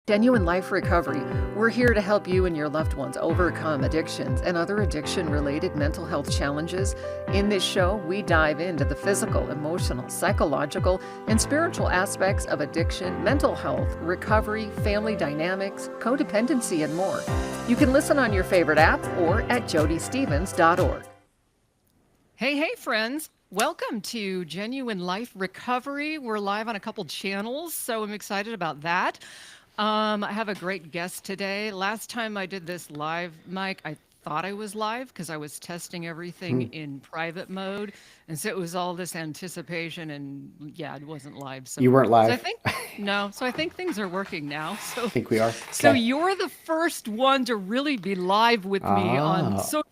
Genuine Life Recovery. We're here to help you and your loved ones overcome addictions and other addiction related mental health challenges. In this show, we dive into the physical, emotional, psychological, and spiritual aspects of addiction, mental health, recovery, family dynamics, codependency, and more. You can listen on your favorite app or at jodystevens.org. Hey, friends. Welcome to Genuine Life Recovery. We're live on a couple channels, so I'm excited about that. I have a great guest today. Last time I did this live, Mike, I thought I was live because I was testing everything in private mode. And so it was all this anticipation and yeah, it wasn't live. You weren't So I live. think, no, so I think things are working now. I think we are. So Okay. you're the first one to really be live with me on Oh, social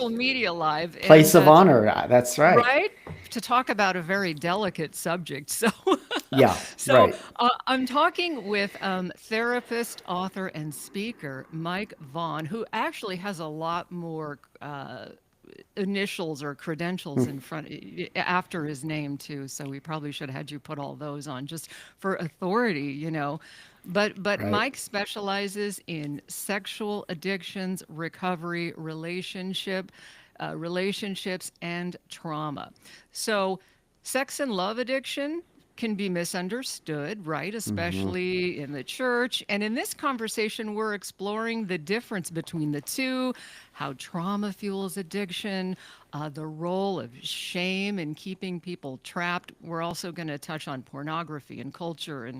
hey. media live. Place And of honor. That's right. right? To talk about a very delicate subject. So, Yeah, so right. I'm talking with therapist, author, and speaker Mike Vaughn, who actually has a lot more initials or credentials in front after his name too. So we probably should have had you put all those on just for authority. But Right. Mike specializes in sexual addictions, recovery, relationships, and trauma. So, sex and love addiction can be misunderstood, right? hmm Especially in the church. And in this conversation, we're exploring the difference between the two, how trauma fuels addiction, the role of shame in keeping people trapped. We're also going to touch on pornography and culture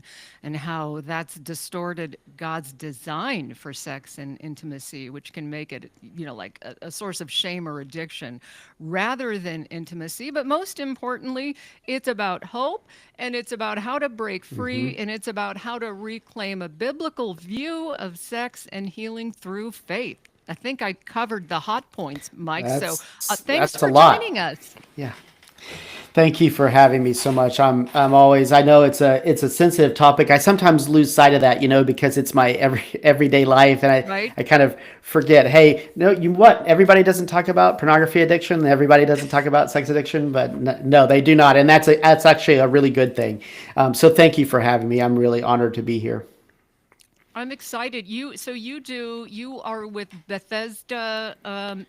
and how that's distorted God's design for sex and intimacy, which can make it, like a source of shame or addiction rather than intimacy. But most importantly, it's about hope and it's about how to break hmm free and it's about how to reclaim a biblical view of sex and healing through faith. I think I covered the hot points, Mike. So thanks That's a for lot. joining us. Yeah. Thank you for having me so much. I'm always, I know it's a sensitive topic. I sometimes lose sight of that, because it's my everyday life, and Right? I kind of forget. Hey, no, everybody doesn't talk about pornography addiction. Everybody doesn't talk about sex addiction, but no, they do not, and that's actually a really good thing. So thank you for having me. I'm really honored to be here. I'm excited. You are with Bethesda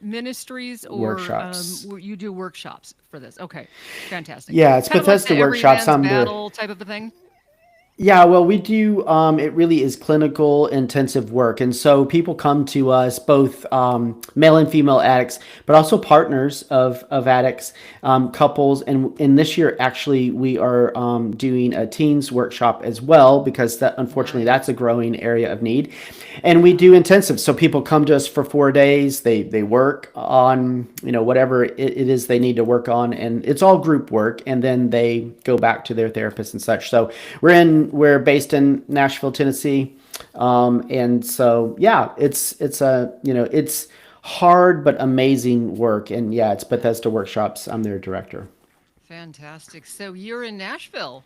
Ministries, or Workshops. you do workshops for this. Okay, fantastic. Yeah, it's Kind of like the Bethesda Every Workshops. Man's I'm the Battle type of a thing. Yeah, well, we do. It really is clinical intensive work. And so people come to us, both male and female addicts, but also partners of addicts, couples. And this year, actually, we are doing a teens workshop as well, because unfortunately, that's Nice. a growing area of need. And we do intensive. So people come to us for 4 days. They work on, whatever it is they need to work on. And it's all group work. And then they go back to their therapist and such. So we're based in Nashville, Tennessee, and so yeah, it's hard but amazing work, and yeah, it's Bethesda Workshops. I'm their director. Fantastic. So you're in Nashville.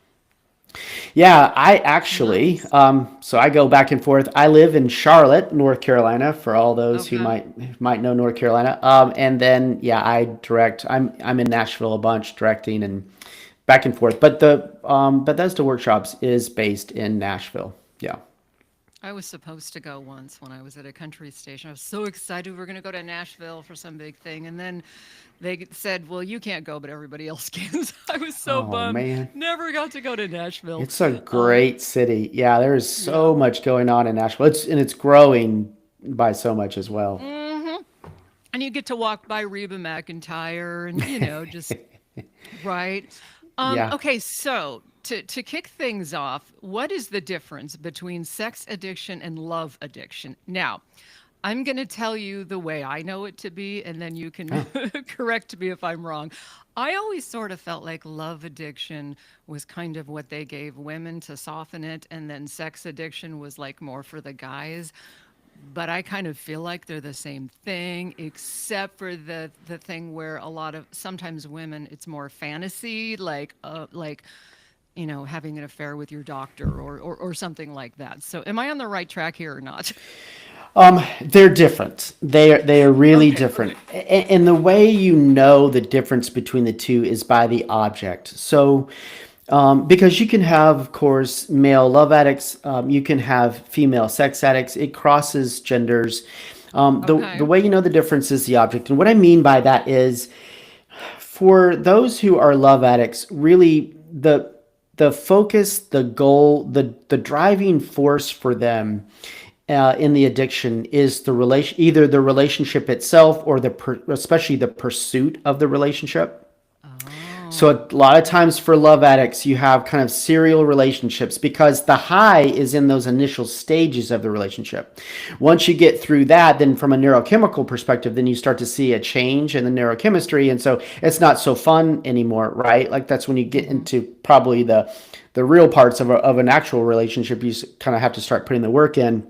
Yeah, I actually, Nice. so I go back and forth. I live in Charlotte, North Carolina, for all those who Okay. might know North Carolina. And then yeah, I direct. I'm in Nashville a bunch, directing and back and forth. But the Bethesda Workshops is based in Nashville. Yeah. I was supposed to go once when I was at a country station. I was so excited we were going to go to Nashville for some big thing. And then they said, well, you can't go, but everybody else can. So I was so Oh bummed. man. Never got to go to Nashville. It's a Um, great city. Yeah, there's yeah. so much going on in Nashville. It's growing by so much as well. hmm And you get to walk by Reba McEntire and, just right. Yeah. Okay, so to kick things off, what is the difference between sex addiction and love addiction? Now, I'm going to tell you the way I know it to be, and then you can Oh, correct me if I'm wrong. I always sort of felt like love addiction was kind of what they gave women to soften it, and then sex addiction was like more for the guys. But I kind of feel like they're the same thing, except for the thing where a lot of sometimes women, it's more fantasy, like having an affair with your doctor or something like that. So am I on the right track here or not? they're different. They are really Okay. different. And the way you know the difference between the two is by the object. So Because you can have, of course, male love addicts. You can have female sex addicts. It crosses genders. The Okay. way you know the difference is the object, and what I mean by that is, for those who are love addicts, really the focus, the goal, the driving force for them in the addiction is the relation, either the relationship itself or especially the pursuit of the relationship. So Oh, a lot of times for love addicts, you have kind of serial relationships because the high is in those initial stages of the relationship. Once you get through that, then from a neurochemical perspective, then you start to see a change in the neurochemistry. And so it's not so fun anymore, right? Like that's when you get hmm, into probably the real parts of an actual relationship. You kind of have to start putting the work in.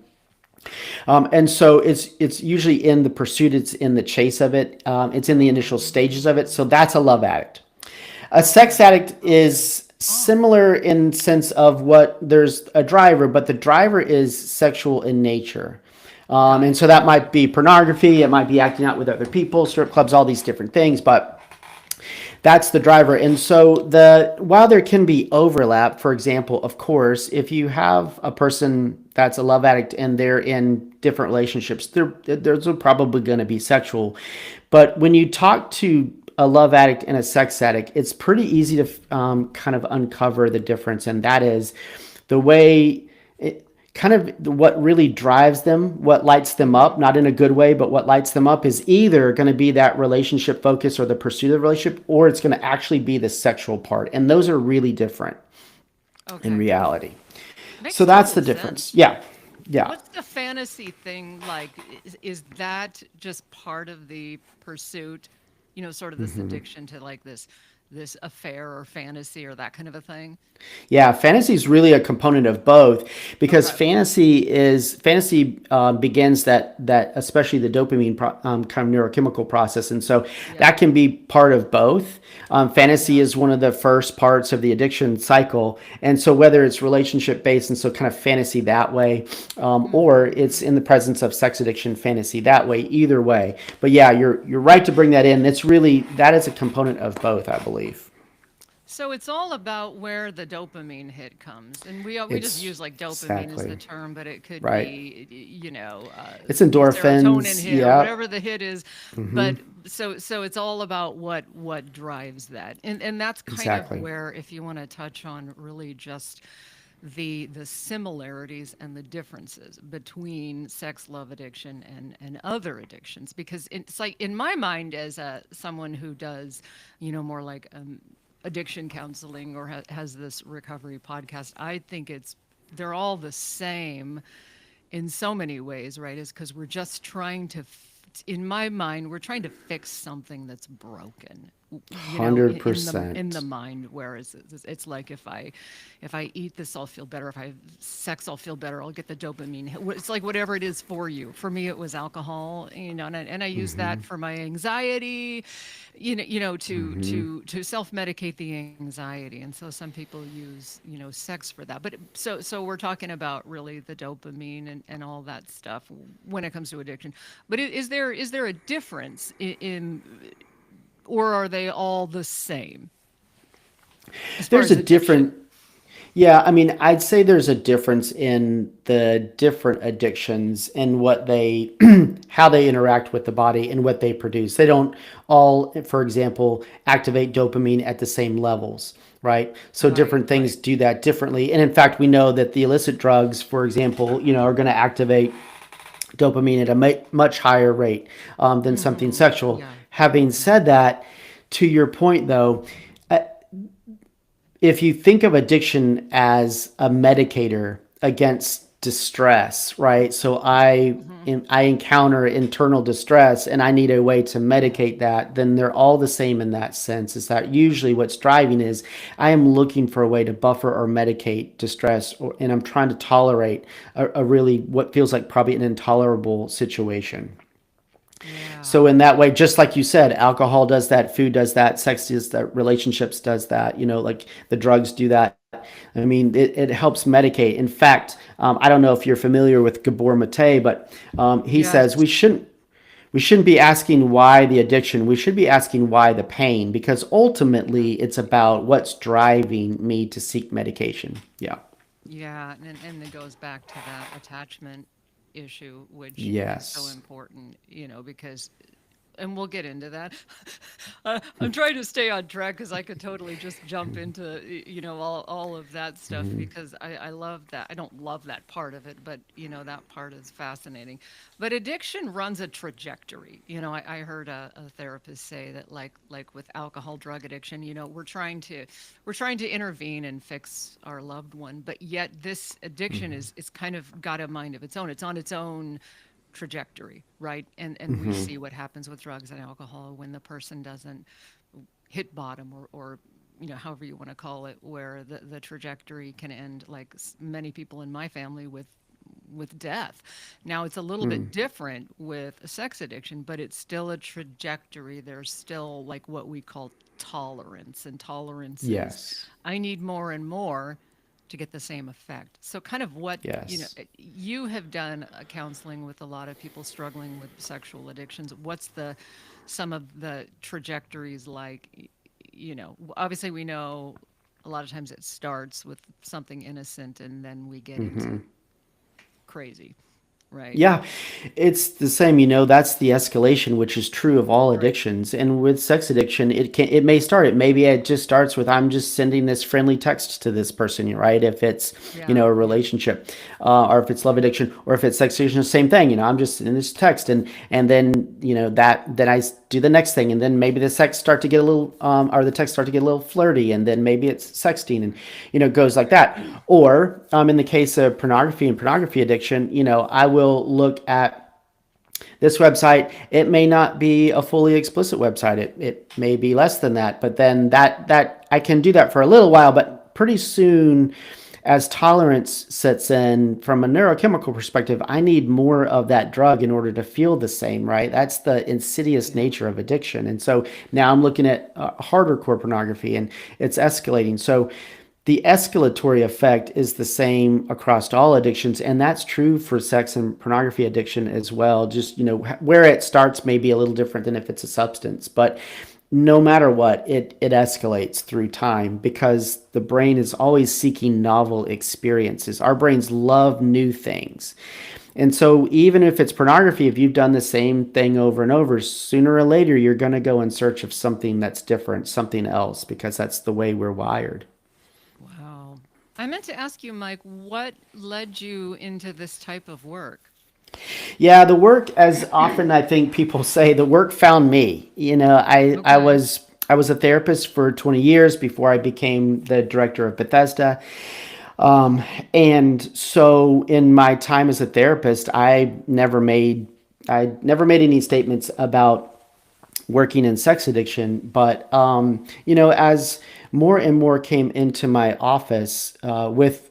And so it's usually in the pursuit, it's in the chase of it, it's in the initial stages of it. So that's a love addict. A sex okay. addict is similar in sense of what there's a driver, but the driver is sexual in nature. Got And it. so that might be pornography, it might be acting out with other people, strip clubs, all these different things, but that's the driver. And so while there can be overlap, for example, of course, if you have a person that's a love addict and they're in different relationships, there's probably going to be sexual. But when you talk to a love addict and a sex addict, it's pretty easy to kind of uncover the difference, and that is the way it, kind of what really drives them, what lights them Hmm. up, not in a good way, but what lights them up is either going to be that relationship focus or the pursuit of the relationship, or it's going to actually be the sexual part. And those are really different in Okay. reality. So Makes that's total the difference. sense. Yeah. Yeah. What's the fantasy thing like? Is that just part of the pursuit? Sort of this addiction to like this affair or fantasy or that kind of a thing? Yeah, fantasy is really a component of both because Okay. fantasy begins that especially the dopamine kind of neurochemical process, and so Yeah. that can be part of both. Fantasy Yeah. is one of the first parts of the addiction cycle, and so whether it's relationship based and so kind of fantasy that way, or it's Hmm. in the presence of sex addiction fantasy that way, either way. But yeah, you're right to bring that in. It's really that is a component of both, I believe. So it's all about where the dopamine hit comes, and we just It's use like dopamine as the exactly term, but it could right. be It's the serotonin endorphins. hit or Yep. whatever the hit is. But so it's all about what drives that, and that's kind of Exactly. where if you want to touch on really just the similarities and the differences between sex love addiction and other addictions because it's like in my mind as someone who does more like addiction counseling or has this recovery podcast, I think they're all the same in so many ways, right? Is because we're just trying to, in my mind, we're trying to fix something that's broken, Hundred in the percent. mind. Whereas it's like if I eat this, I'll feel better. If I have sex, I'll feel better. I'll get the dopamine hit. It's like whatever it is for you. For me, it was alcohol, and I use that for my anxiety, to self medicate the anxiety. And so some people use sex for that. But so we're talking about really the dopamine and all that stuff when it comes to addiction. But is there a difference in or are they all the same as far There's a as addiction? different Yeah, I mean, I'd say there's a difference in the different addictions and what they, how they interact with the body and what they produce. They don't all, for example, activate dopamine at the same levels, right? So Right, different things right. do that differently. And in fact, we know that the illicit drugs, for example, are going to activate dopamine at a much higher rate than something Mm-hmm. sexual. Yeah. Having said that, to your point though, if you think of addiction as a medicator against distress, right? So Mm-hmm. I encounter internal distress and I need a way to medicate that, then they're all the same in that sense. Is that usually what's driving is I am looking for a way to buffer or medicate distress, and I'm trying to tolerate a really what feels like probably an intolerable situation. Yeah. So in that way, just like you said, alcohol does that, food does that, sex does that, relationships does that, like the drugs do that. I mean, it helps medicate. In fact, I don't know if you're familiar with Gabor Mate, but he says Yes. We shouldn't be asking why the addiction. We should be asking why the pain, because ultimately it's about what's driving me to seek medication. Yeah. Yeah, and it goes back to that attachment issue, which is so Yes. important, because and we'll get into that. I'm trying to stay on track because I could totally just jump into all of that stuff because I love that. I don't love that part of it, but that part is fascinating. But addiction runs a trajectory. I heard a therapist say that like with alcohol, drug addiction, we're trying to intervene and fix our loved one, but yet this addiction is kind of got a mind of its own. It's on its own trajectory, right? And we see what happens with drugs and alcohol when the person doesn't hit bottom or however you want to call it, where the trajectory can end like many people in my family with death. Now it's a little bit different with a sex addiction, but it's still a trajectory. There's still like what we call tolerance, and tolerance is Yes. I need more and more to get the same effect. So kind of what, Yes. you have done counseling with a lot of people struggling with sexual addictions. What's the some of the trajectories like? Obviously we know a lot of times it starts with something innocent and then we get into crazy, right? Yeah, it's the same. That's the escalation, which is true of all Right. addictions. And with sex addiction, it may start. Maybe it just starts with I'm just sending this friendly text to this person, right? If it's Yeah, a yeah. relationship, or if it's love addiction, or if it's sex addiction, same thing. I'm just in this text, and then that then do the next thing, and then maybe the sex start to get a little, or the text start to get a little flirty, and then maybe it's sexting, and it goes like Right. that. Or in the case of pornography and pornography addiction, I will look at this website. It may not be a fully explicit website. It may be less than that, but then that I can do that for a little while, but pretty soon, as tolerance sets in from a neurochemical perspective, I need more of that drug in order to feel the same, right? That's the insidious Yeah. nature of addiction. And so now I'm looking at harder core pornography, and it's escalating. So the escalatory effect is the same across all addictions, and that's true for sex and pornography addiction as well. Just where it starts may be a little different than if it's a substance, but no matter what, it escalates through time because the brain is always seeking novel experiences. Our brains love new things. And so even if it's pornography, if you've done the same thing over and over, sooner or later you're going to go in search of something that's different, something else, because that's the way we're wired. Wow. I meant to ask you, Mike, what led you into this type of work? Yeah, the work, as often I think people say, the work found me. Okay. I was a therapist for 20 years before I became the director of Bethesda. And so in my time as a therapist, I never made any statements about working in sex addiction. But as more and more came into my office Yeah. with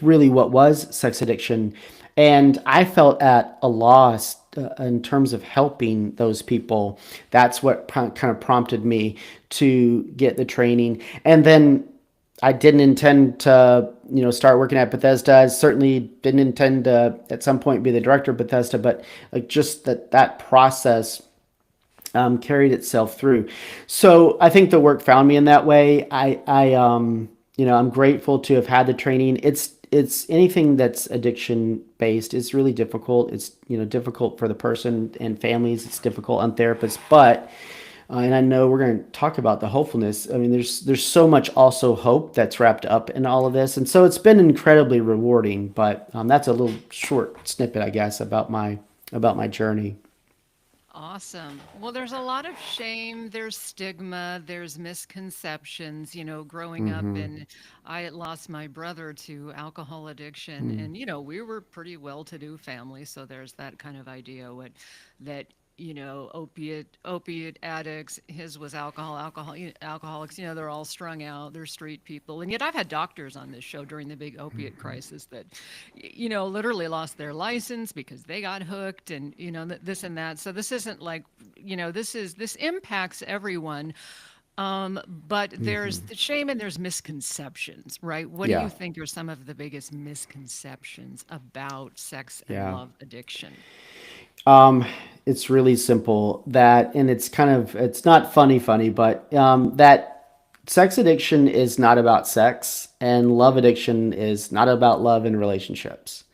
really what was sex addiction, and I felt at a loss in terms of helping those people. That's what kind of prompted me to get the training, and then I didn't intend to, start working at Bethesda. I certainly didn't intend to at some point be the director of Bethesda, but like just that process carried itself through. So I think the work found me in that way. I'm grateful to have had the training. It's anything that's addiction based. It's really difficult. It's difficult for the person and families. It's difficult on therapists, but and I know we're going to talk about the hopefulness. I mean, there's so much also hope that's wrapped up in all of this, and so it's been incredibly rewarding. But that's a little short snippet, I guess, about my journey. Awesome. Well, there's a lot of shame, there's stigma, there's misconceptions, growing up, and I lost my brother to alcohol addiction, and we were pretty well-to-do family, so there's that kind of idea that opiate addicts, his was alcoholics, they're all strung out, they're street people. And yet I've had doctors on this show during the big opiate crisis that literally lost their license because they got hooked, and this and that. So this isn't like, this impacts everyone. But there's the shame and there's misconceptions, right? What do you Yeah, think are some of the biggest misconceptions about sex and yeah. love addiction? Um, it's really simple that, and it's kind of, it's not funny, but that sex addiction is not about sex, and love addiction is not about love and relationships.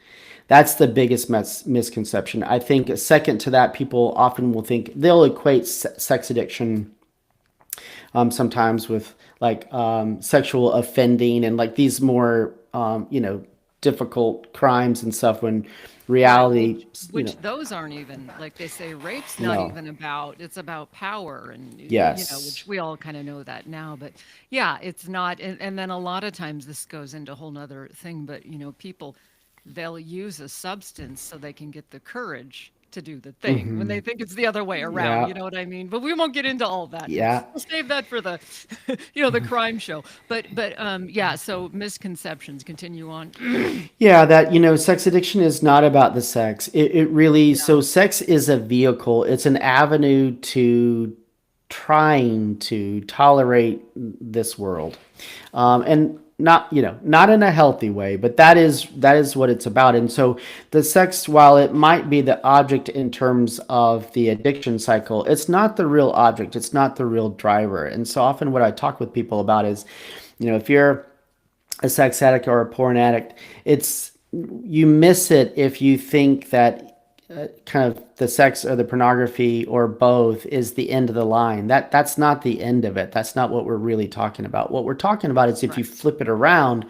That's the biggest misconception. I think second to that, people often will think they'll equate sex addiction sometimes with like sexual offending and like these more difficult crimes and stuff when Right, reality, which those aren't even like they say rape's not no. even about it's about power and which Yes. we all kind of know that now, but yeah, it's not and then a lot of times this goes into a whole nother thing, but people they'll use a substance so they can get the courage to do the thing when they think it's the other way around, Yeah. you know what I mean? But we won't get into all that. Yeah. We'll save that for the the crime show. But yeah, so misconceptions continue on. Yeah, that, sex addiction is not about the sex. It really, Yeah. so sex is a vehicle, it's an avenue to trying to tolerate this world. And not, not in a healthy way, but that is what it's about. And so the sex, while it might be the object in terms of the addiction cycle, it's not the real object, it's not the real driver. And so often what I talk with people about is, if you're a sex addict or a porn addict, it's you miss it if you think that kind of the sex or the pornography or both is the end of the line. That's not the end of it. That's not what we're really talking about. What we're talking about is if you Right. flip it around,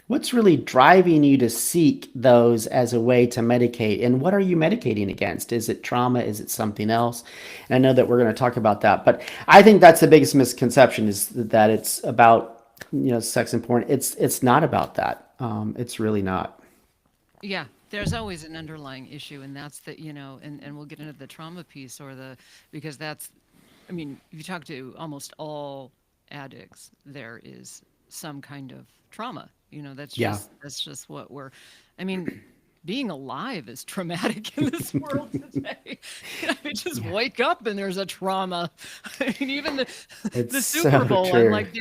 what's really driving you to seek those as a way to medicate, and what are you medicating against? Is it trauma? Is it something else? And I know that we're going to talk about that, but I think that's the biggest misconception is that it's about sex and porn. It's not about that. It's really not. Yeah, there's always an underlying issue, and that's that, and we'll get into the trauma piece because that's, I mean, if you talk to almost all addicts, there is some kind of trauma. Yeah. That's just what I mean, being alive is traumatic in this world today. I mean, just wake up and there's a trauma. I mean, even It's the Super so Bowl, I'm true. like,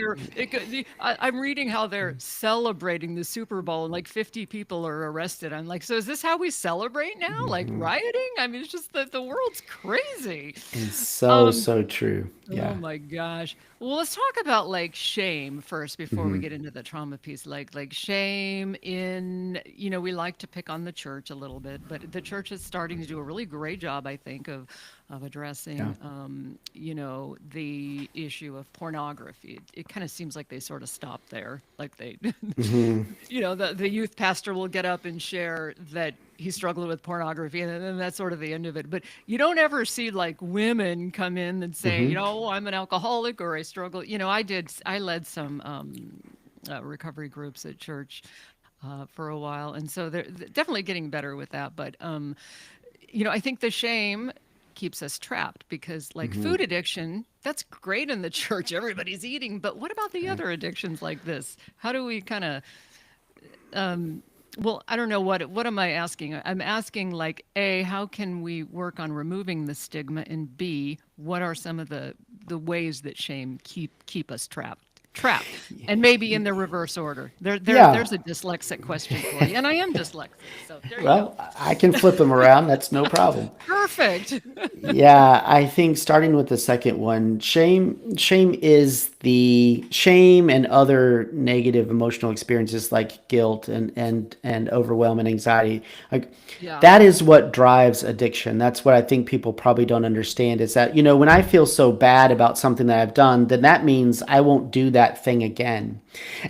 I'm reading how they're celebrating the Super Bowl and like 50 people are arrested. I'm like, so is this how we celebrate now? Like rioting? I mean, it's just that the world's crazy. It's so, Um, so true. Oh Yeah. my gosh. Well, let's talk about like shame first before we Hmm. get into the trauma piece. Like shame in, we like to pick on the church a little bit, but the church is starting to do a really great job, I think, of Yeah. addressing, the issue of pornography. It kind of seems like they sort of stopped there. Like they, Hmm. the youth pastor will get up and share that he struggled with pornography, and then that's sort of the end of it. But you don't ever see like women come in and say, Hmm. I'm an alcoholic or I struggle. I led some recovery groups at church for a while, and so they're definitely getting better with that. But I think the shame keeps us trapped because like Hmm. food addiction, that's great in the church, everybody's eating, but what about the Right. other addictions like this? How do we kind of well, I don't know what am I asking? I'm asking like A, how can we work on removing the stigma, and B, what are some of the ways that shame keep us trapped, and maybe in the reverse order. Yeah. There's a dyslexic question for you, and I am dyslexic, so there you go. Well, I can flip them around. That's no problem. Perfect. Yeah, I think starting with the second one, shame is the shame and other negative emotional experiences like guilt and overwhelm and anxiety. Like Yeah. that is what drives addiction. That's what I think people probably don't understand is that, when I feel so bad about something that I've done, then that means I won't do that thing again.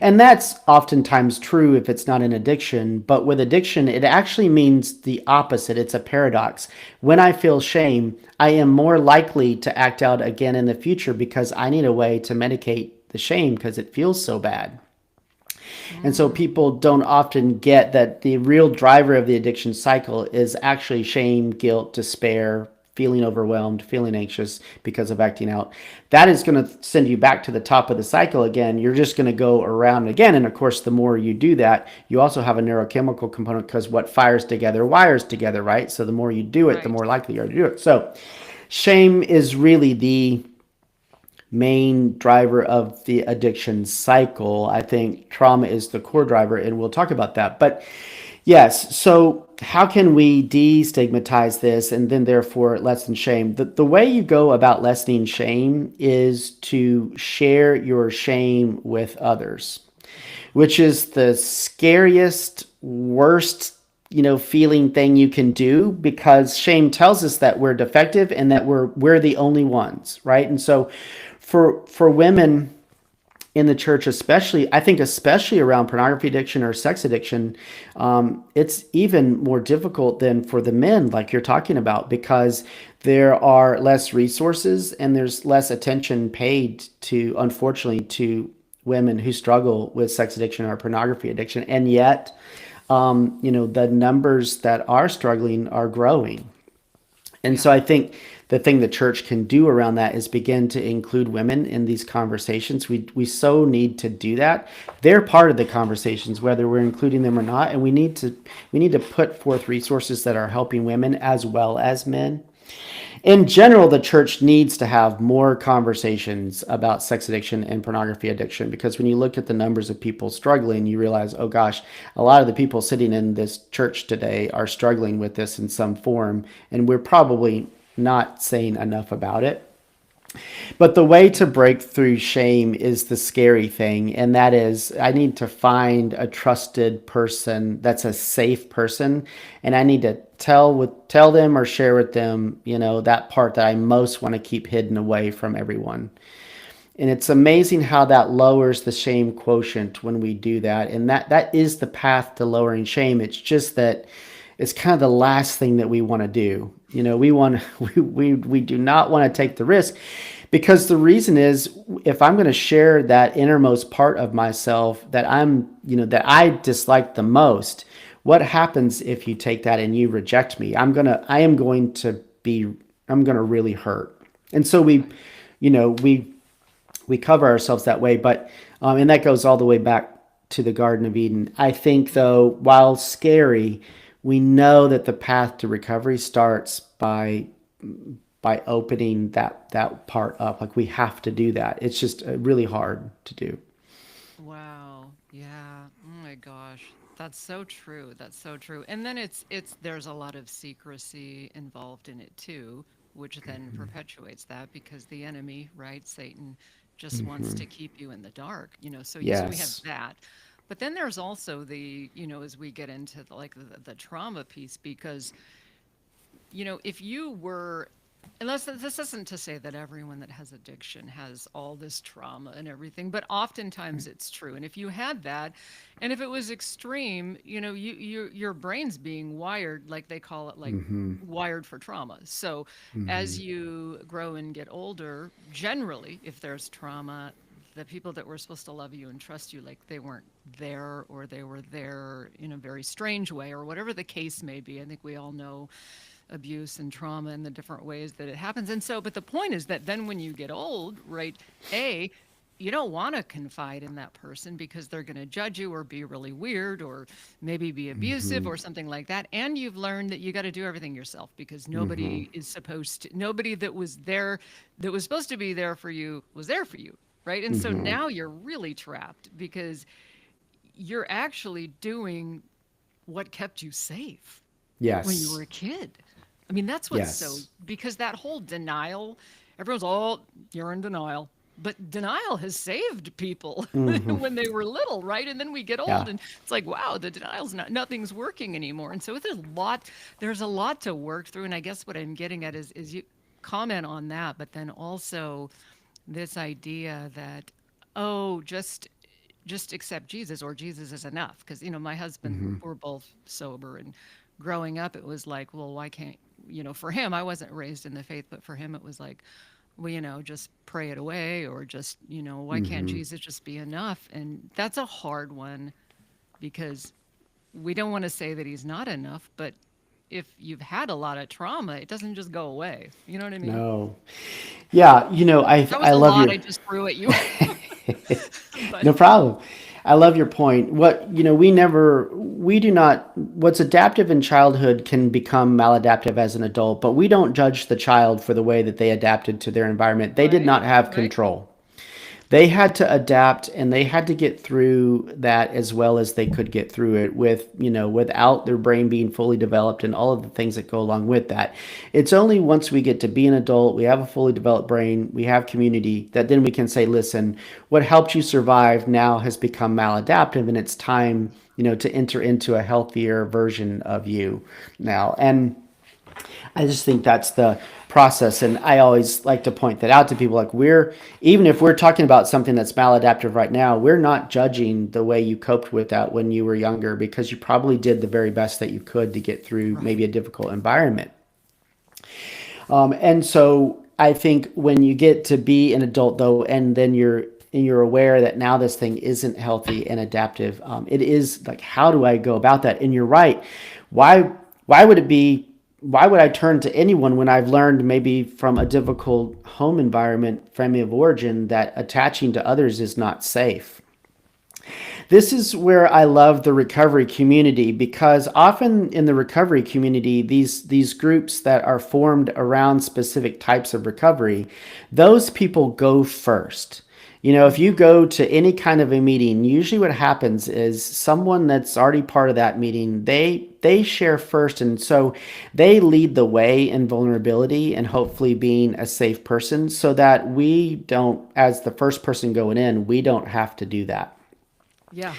And that's oftentimes true if it's not an addiction, but with addiction, it actually means the opposite. It's a paradox. When I feel shame, I am more likely to act out again in the future because I need a way to medicate the shame because it feels so bad. And so Mm, people don't often get that the real driver of the addiction cycle is actually shame, guilt, despair, feeling overwhelmed, feeling anxious because of acting out. That is going to send you back to the top of the cycle again. You're just going to go around again. And of course, the more you do that, you also have a neurochemical component because what fires together wires together, right? So the more you do it, the right. more likely you are to do it. So shame is really the main driver of the addiction cycle. I think trauma is the core driver, and we'll talk about that. But yes, so how can we destigmatize this and then therefore lessen shame? The way you go about lessening shame is to share your shame with others, which is the scariest, worst, feeling thing you can do, because shame tells us that we're defective and that we're the only ones, right? And so for women in the church, especially, I think, especially around pornography addiction or sex addiction, it's even more difficult than for the men, like you're talking about, because there are less resources and there's less attention paid to, unfortunately, to women who struggle with sex addiction or pornography addiction. And yet, the numbers that are struggling are growing. And Yeah. so I think the thing the church can do around that is begin to include women in these conversations. We so need to do that. They're part of the conversations, whether we're including them or not. And we need to put forth resources that are helping women as well as men. In general, the church needs to have more conversations about sex addiction and pornography addiction, because when you look at the numbers of people struggling, you realize, oh gosh, a lot of the people sitting in this church today are struggling with this in some form, and we're probably not saying enough about it. But the way to break through shame is the scary thing. And that is, I need to find a trusted person that's a safe person. And I need to tell them or share with them, that part that I most want to keep hidden away from everyone. And it's amazing how that lowers the shame quotient when we do that. And that is the path to lowering shame. It's just that it's kind of the last thing that we want to do. We do not want to take the risk, because the reason is, if I'm going to share that innermost part of myself that that I dislike the most, what happens if you take that and you reject me? I'm going to really hurt. And so we cover ourselves that way, but and that goes all the way back to the Garden of Eden. I think, though, while scary, we know that the path to recovery starts by opening that part up. Like, we have to do that. It's just really hard to do. Wow. Yeah. Oh my gosh. That's so true. That's so true. And then there's a lot of secrecy involved in it too, which then perpetuates that, because the enemy, right, Satan, just wants to keep you in the dark, so we have Yes. that. But then there's also as we get into the trauma piece, because if you were, unless this isn't to say that everyone that has addiction has all this trauma and everything, but oftentimes it's true. And if you had that, and if it was extreme, your brain's being wired, like they call it, like wired for trauma. So as you grow and get older, generally, if there's trauma, the people that were supposed to love you and trust you, like, they weren't there, or they were there in a very strange way, or whatever the case may be. I think we all know abuse and trauma and the different ways that it happens. And so, but the point is that then when you get old, right, you don't want to confide in that person, because they're going to judge you or be really weird or maybe be abusive or something like that. And you've learned that you got to do everything yourself, because nobody that was there, that was supposed to be there for you, was there for you. Right. And so now you're really trapped, because you're actually doing what kept you safe when you were Yes. a kid. I mean, that's what's so, Yes. because that whole denial, everyone's all, you're in denial. But denial has saved people when they were little, right? And then we get old Yeah. and it's like, wow, the denial's nothing's working anymore. And so there's a lot to work through. And I guess what I'm getting at is you comment on that, but then also this idea that, oh, just accept Jesus, or Jesus is enough. Because, my husband, we're both sober, and growing up, it was like, well, why can't, for him, I wasn't raised in the faith, but for him, it was like, well, just pray it away, or just, why can't Jesus just be enough? And that's a hard one, because we don't want to say that he's not enough, but if you've had a lot of trauma, it doesn't just go away. You know what I mean? No. Yeah. That was I a love lot your. I just threw at you. But No problem. I love your point. We do not, what's adaptive in childhood can become maladaptive as an adult, but we don't judge the child for the way that they adapted to their environment. They did right, not have right. control. they had to adapt and they had to get through that as well as they could get through it with, without their brain being fully developed and all of the things that go along with that. It's only once we get to be an adult, we have a fully developed brain, we have community, that then we can say, listen, what helped you survive now has become maladaptive, and it's time, to enter into a healthier version of you now. And I just think that's the process. And I always like to point that out to people. Like, even if we're talking about something that's maladaptive right now, we're not judging the way you coped with that when you were younger, because you probably did the very best that you could to get through Right. maybe a difficult environment. And so I think when you get to be an adult, though, and then you're aware that now this thing isn't healthy and adaptive, it is like, how do I go about that? And you're right. Why would it be? Why would I turn to anyone when I've learned maybe from a difficult home environment, family of origin, that attaching to others is not safe? This is where I love the recovery community, because often in the recovery community, these groups that are formed around specific types of recovery, those people go first. If you go to any kind of a meeting, usually what happens is someone that's already part of that meeting, they share first, and so they lead the way in vulnerability and hopefully being a safe person, so that we don't, as the first person going in, we don't have to do that. Yeah.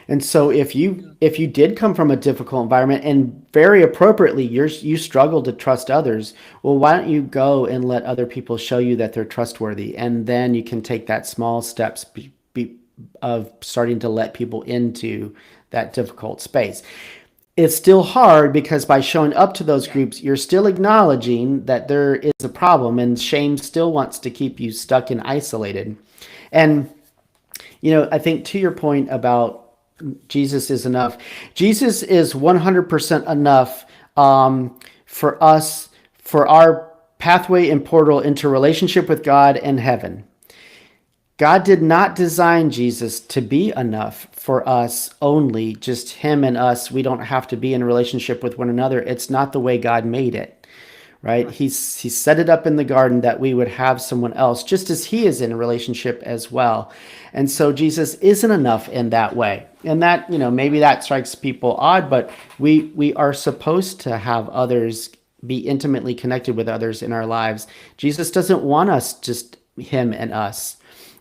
And so if you did come from a difficult environment and very appropriately you struggle to trust others, well, why don't you go and let other people show you that they're trustworthy, and then you can take that small steps of starting to let people into that difficult space. It's still hard, because by showing up to those groups, you're still acknowledging that there is a problem, and shame still wants to keep you stuck and isolated. And I think, to your point about Jesus is enough, Jesus is 100% enough, for us, for our pathway and portal into relationship with God and heaven. God did not design Jesus to be enough for us only, just him and us. We don't have to be in a relationship with one another. It's not the way God made it. Right? Right. He set it up in the garden that we would have someone else, just as he is in a relationship as well. And so Jesus isn't enough in that way. And that, maybe that strikes people odd, but we are supposed to have others, be intimately connected with others in our lives. Jesus doesn't want us, just him and us,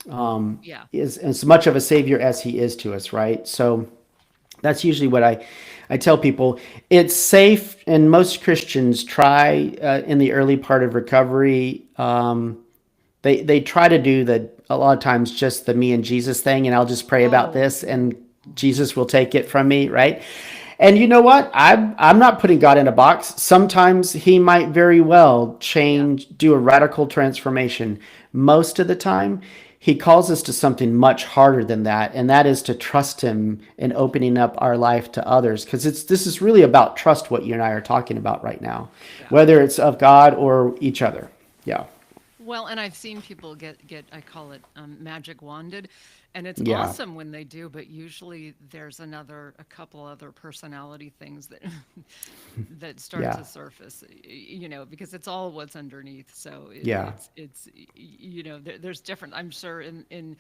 Yeah. is as much of a savior as he is to us, right? So that's usually what I tell people. It's safe, and most Christians try, in the early part of recovery. They try to do a lot of times just the me and Jesus thing, and I'll just pray about Oh, this, and Jesus will take it from me, right? And you know what? I'm not putting God in a box. Sometimes he might very well yeah. change, do a radical transformation. Most of the time, he calls us to something much harder than that, and that is to trust him in opening up our life to others. Because this is really about trust, what you and I are talking about right now, Yeah. whether it's of God or each other. Yeah. Well, and I've seen people get I call it magic wanded, and it's Yeah. awesome when they do. But usually there's a couple other personality things that that start Yeah. to surface. Because it's all what's underneath. So Yeah. there's different. I'm sure in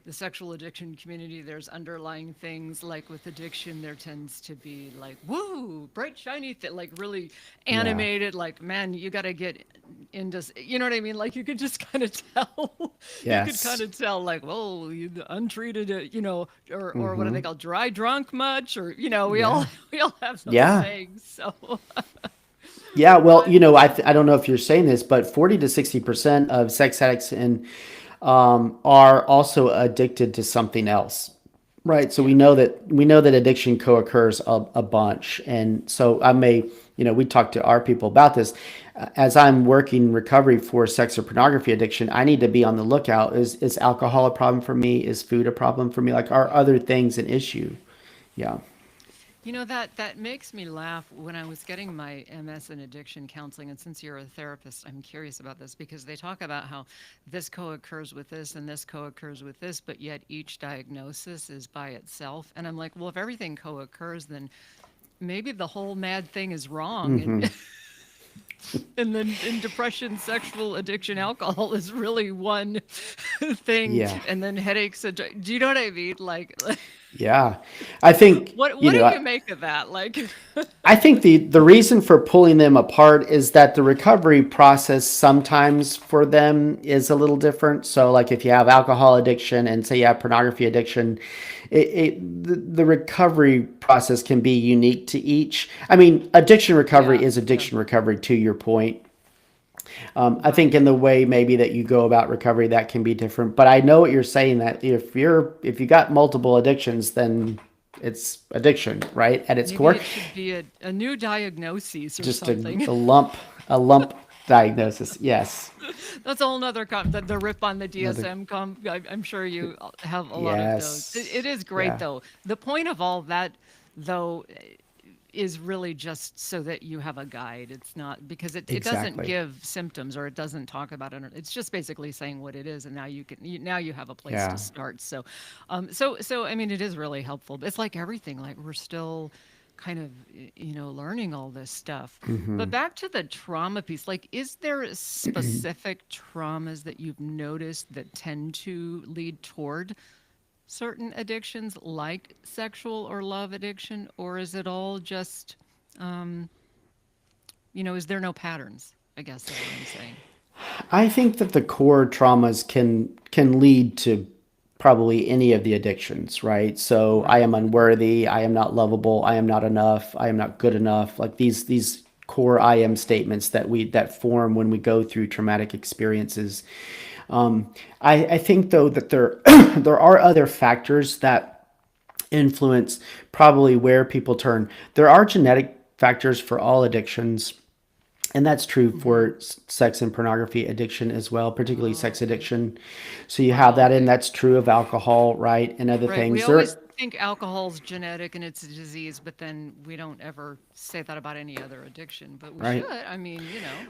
the sexual addiction community, there's underlying things like with addiction, there tends to be like, woo, bright, shiny, like really Yeah. animated, like, man, you got to get into, you know what I mean? Like you could just kind of tell, you could kind Yes. of tell like, whoa, you untreated, or what do they Mm-hmm. call dry drunk much? Or, we all, Yeah. we all have those Yeah. things. So, Yeah. Well, but I don't know if you're saying this, but 40 to 60% of sex addicts are also addicted to something else. Right. So yeah, we know that addiction co-occurs a bunch. And so we talk to our people about this. As I'm working recovery for sex or pornography addiction, I need to be on the lookout. Is alcohol a problem for me? Is food a problem for me? Like, are yeah. other things an issue? Yeah. That makes me laugh when I was getting my MS in addiction counseling. And since you're a therapist, I'm curious about this because they talk about how this co-occurs with this and this co-occurs with this, but yet each diagnosis is by itself. And I'm like, well, if everything co-occurs, then maybe the whole mad thing is wrong. And and then in depression, sexual addiction, alcohol is really one. thing, Yeah. and then headaches. Do you know what I mean? Yeah. I think, what do you make of that? I think the reason for pulling them apart is that the recovery process sometimes for them is a little different. So, like if you have alcohol addiction and say you have pornography addiction, the recovery process can be unique to each. I mean, addiction recovery Yeah, is yeah, addiction recovery to your point. I think right. in the way maybe that you go about recovery that can be different. But I know what you're saying that if you got multiple addictions, then it's addiction, right? At its Maybe core, it should be a new diagnosis or just something. a lump diagnosis. Yes. That's a whole nother the rip on the Another. DSM I'm sure you have a lot of those. It Yes. is great Yeah. though. The point of all that though is really just so that you have a guide. It's not because it doesn't Exactly. give symptoms or it doesn't talk about it. It's just basically saying what it is, and now you have a place to Yeah. start. So I mean, it is really helpful. It's like everything. Like we're still kind of learning all this stuff. But back to the trauma piece, like is there specific traumas that you've noticed that tend to lead toward certain addictions like sexual or love addiction, or is it all just, is there no patterns? I guess is what I'm saying. I think that the core traumas can lead to probably any of the addictions, right? So I Right. am unworthy, I am not lovable, I am not enough, I am not good enough. Like these core I am statements that form when we go through traumatic experiences. I think though that there there are other factors that influence probably where people turn. There are genetic factors for all addictions, and that's true Hmm. for sex and pornography addiction as well, particularly Oh, sex okay. addiction. So you have Wow. that, and Okay. that's true of alcohol, right, and other Right. We things. always There, think alcohol's genetic and it's a disease, but then we don't ever say that about any other addiction. But we should. right? I mean,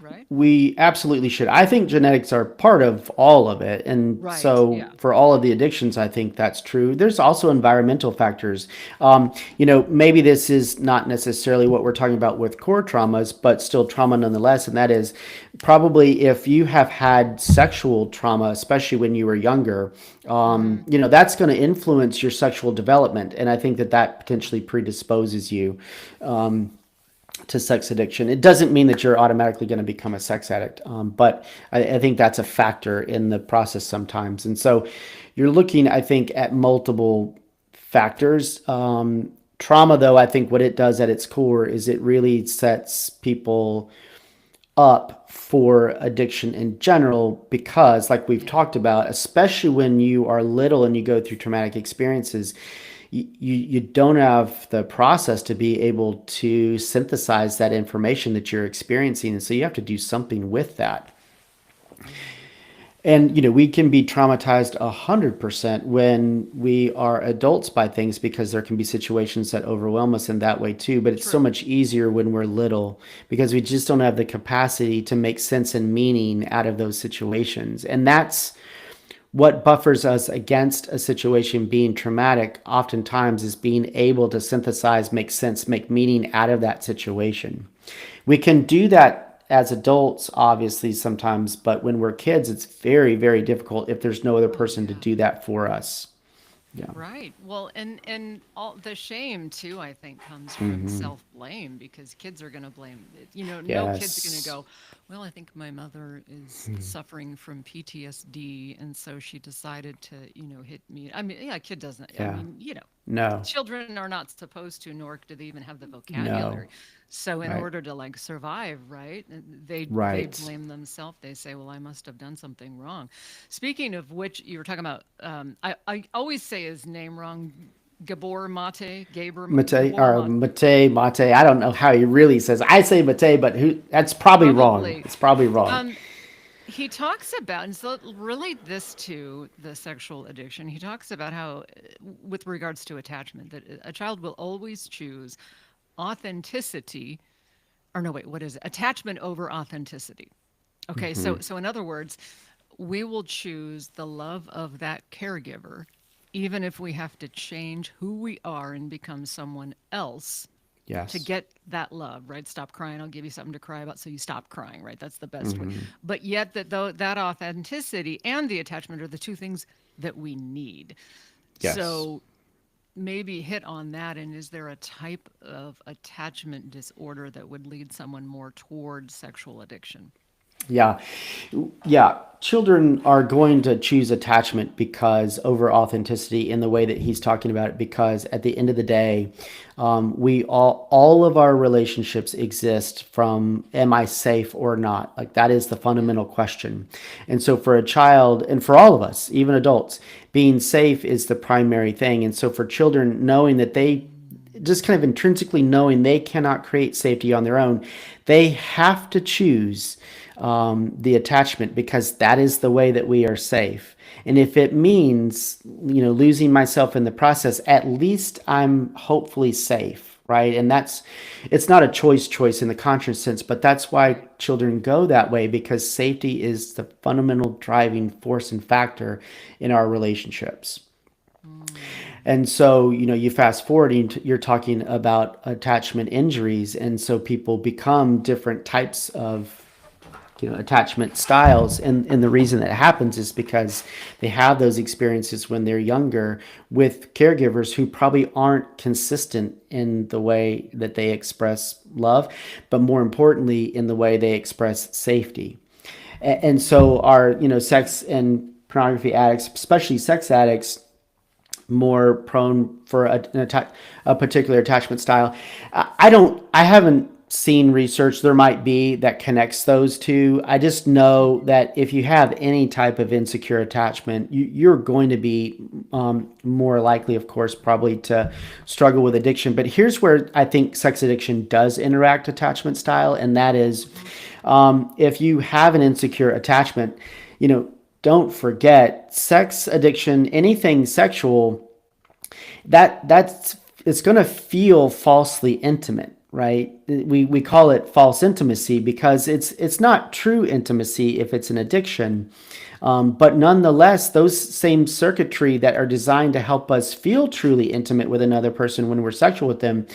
right? We absolutely should. I think genetics are part of all of it. And Right. so Yeah. for all of the addictions, I think that's true. There's also environmental factors. Maybe this is not necessarily what we're talking about with core traumas, but still trauma nonetheless. And that is probably if you have had sexual trauma, especially when you were younger, Hmm. that's going to influence your sexual development. And I think that that potentially predisposes you to sex addiction. It doesn't mean that you're automatically going to become a sex addict, but I think that's a factor in the process sometimes. And so you're looking, I think, at multiple factors. Trauma, though, I think what it does at its core is it really sets people up for addiction in general because, like we've Yeah. talked about, especially when you are little and you go through traumatic experiences, you don't have the process to be able to synthesize that information that you're experiencing. And so you have to do something with that. Yeah. And we can be traumatized 100% when we are adults by things because there can be situations that overwhelm us in that way too. But it's so True. much easier when we're little because we just don't have the capacity to make sense and meaning out of those situations. And that's what buffers us against a situation being traumatic oftentimes is being able to synthesize, make sense, make meaning out of that situation. We can do that as adults, obviously, sometimes, but when we're kids, it's very, very difficult if there's no other Oh, person to yeah. do that for us. Yeah. Right. Well, and all the shame too, I think, comes from self-blame because kids are going to blame it. No kid's going to Yes. go, well, I think my mother is suffering from PTSD, and so she decided to, hit me. I mean, yeah, a kid doesn't. I Yeah. mean, No. children are not supposed to, nor do they even have the vocabulary. No. So in Right. order to like survive, right, they Right. blame themselves. They say, "Well, I must have done something wrong." Speaking of which, you were talking about. I always say his name wrong. Mate Gabor or Mate. Mate. I don't know how he really says. I say Mate, but who? That's probably wrong. Probably. It's probably wrong. Um, he talks about, and so relate this to the sexual addiction. He talks about how, with regards to attachment, that a child will always choose authenticity, or no, wait, what is it? Attachment over authenticity. Okay, so in other words, we will choose the love of that caregiver, even if we have to change who we are and become someone else to Yes. get that love, right? Stop crying, I'll give you something to cry about, so you stop crying, right? That's the best way. But yet that though that authenticity and the attachment are the two things that we need. Yes. So maybe hit on that. And is there a type of attachment disorder that would lead someone more toward sexual addiction? Yeah. Yeah. Children are going to choose attachment because over authenticity in the way that he's talking about it, because at the end of the day, we all of our relationships exist from am I safe or not? Like that is the Yeah. fundamental question. And so for a child and for all of us, even adults, being safe is the primary thing. And so for children, knowing that they just kind of intrinsically knowing they cannot create safety on their own, they have to choose the attachment because that is the way that we are safe. And if it means, losing myself in the process, at least I'm hopefully safe, right? And it's not a choice in the conscious sense, but that's why Right. children go that way because safety is the fundamental driving force and factor in our relationships. Mm. And so, you fast forwarding, you're talking about attachment injuries. And so people become different types of, attachment styles. And the reason that happens is because they have those experiences when they're younger with caregivers who probably aren't consistent in the way that they express love, but more importantly, in the way they express safety. And so our, sex and pornography addicts, especially sex addicts, more prone for a particular attachment style. I haven't seen research. There might be that connects those two. I just know that if you have any type of insecure attachment, you're going to be more likely, of course, probably to struggle with addiction. But here's where I think sex addiction does interact attachment style, and that is Mhm. if you have an insecure attachment, you know, don't forget sex addiction, anything sexual, that's it's going to feel falsely intimate, right? We call it false intimacy because it's not true intimacy if it's an addiction. But nonetheless, those same circuitry that are designed to help us feel truly intimate with another person when we're sexual with them,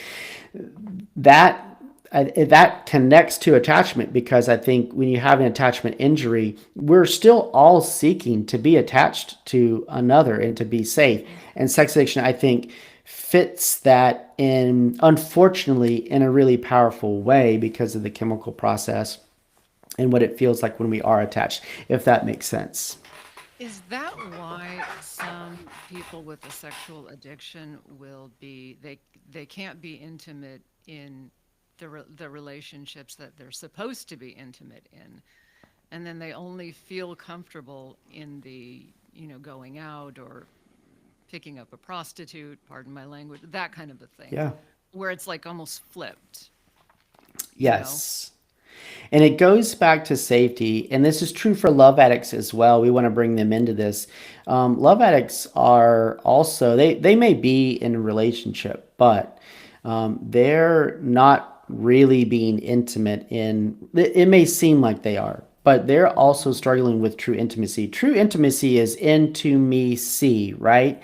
that that connects to attachment because I think when you have an attachment injury, we're still all seeking to be attached to another and to be safe. And sex addiction, I think, fits that in, unfortunately, in a really powerful way because of the chemical process and what it feels like when we are attached, if that makes sense. Is that why some people with a sexual addiction will be they can't be intimate in the relationships that they're supposed to be intimate in, and then they only feel comfortable in the, going out or picking up a prostitute, pardon my language, that kind of a thing, Yeah. where it's like almost flipped, you know? Yes. And it goes back to safety. And this is true for love addicts as well. We want to bring them into this. Love addicts are also, they may be in a relationship, but they're not really being intimate it may seem like they are, but they're also Mhm. struggling with true intimacy. True intimacy is into me see, right?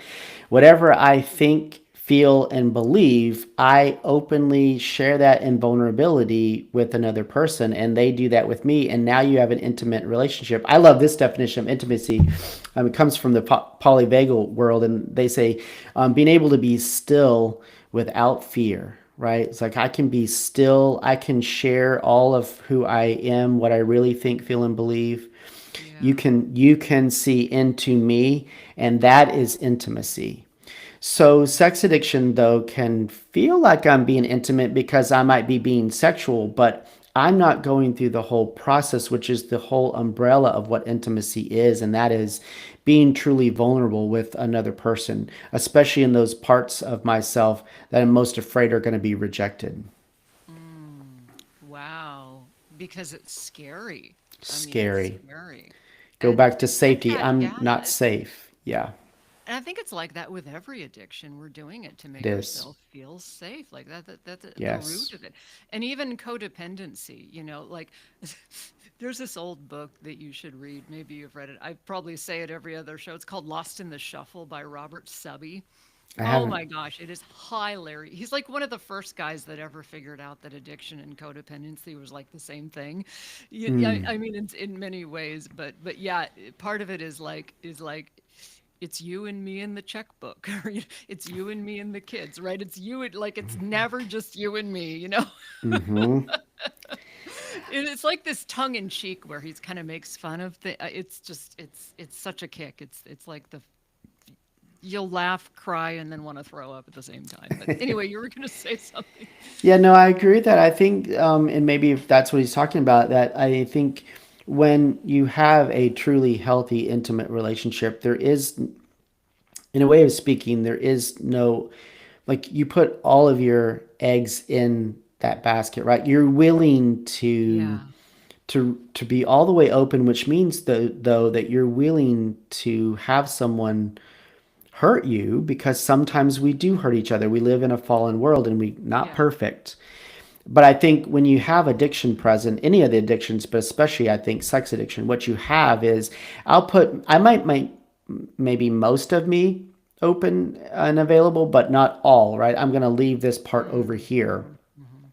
Whatever I think, feel, and believe, I openly share that in vulnerability with another person, and they do that with me. And now you have an intimate relationship. I love this definition of intimacy. It comes from the polyvagal world, and they say being able to be still without fear. Right? It's like I can be still, I can share all of who I am, what I really think, feel, and believe. You Yeah. can you can see into me, and that is intimacy. So, sex addiction, though, can feel like I'm being intimate because I might be being sexual, but I'm not going through the whole process, which is the whole umbrella of what intimacy is, and that is being truly vulnerable with another person, especially in those parts of myself that I'm most afraid are going to be rejected. Wow. Because it's scary. I mean, it's Scary. scary. Go And back to get safety. that, I'm not yeah. safe. Yeah, And I think it's like that with every addiction. We're doing it to it make is. ourselves feel safe. Like that's the root Yes. of it. And even codependency, like there's this old book that you should read. Maybe you've read it. I probably say it every other show. It's called Lost in the Shuffle by Robert Subby. I Oh haven't. my gosh, it is hilarious. He's like one of the first guys that ever figured out that addiction and codependency was like the same thing. I mean, in many ways, but yeah, part of it is like it's you and me in the checkbook, or it's you and me and the kids, right? It's you, like it's never just you and me, you know? Mm-hmm. It's like this tongue in cheek where he's kind of makes fun of the. It's just it's such a kick. It's like the you'll laugh, cry, and then want to throw up at the same time. But anyway, you were going to say something. Yeah, no, I agree with that. I think, and maybe if that's what he's talking about, that I think when you have a truly healthy, intimate relationship, there is, in a way of speaking, there is no, like you put all of your eggs in that basket, right? You're willing to Yeah, to be all the way open, which means though that you're willing to have someone hurt you because sometimes we do hurt each other. We live in a fallen world and we not yeah, perfect. But I think when you have addiction present, any of the addictions, but especially I think sex addiction, what you have is I might make maybe most of me open and available, but not all, right? I'm going to leave this part over here. mm, hmm,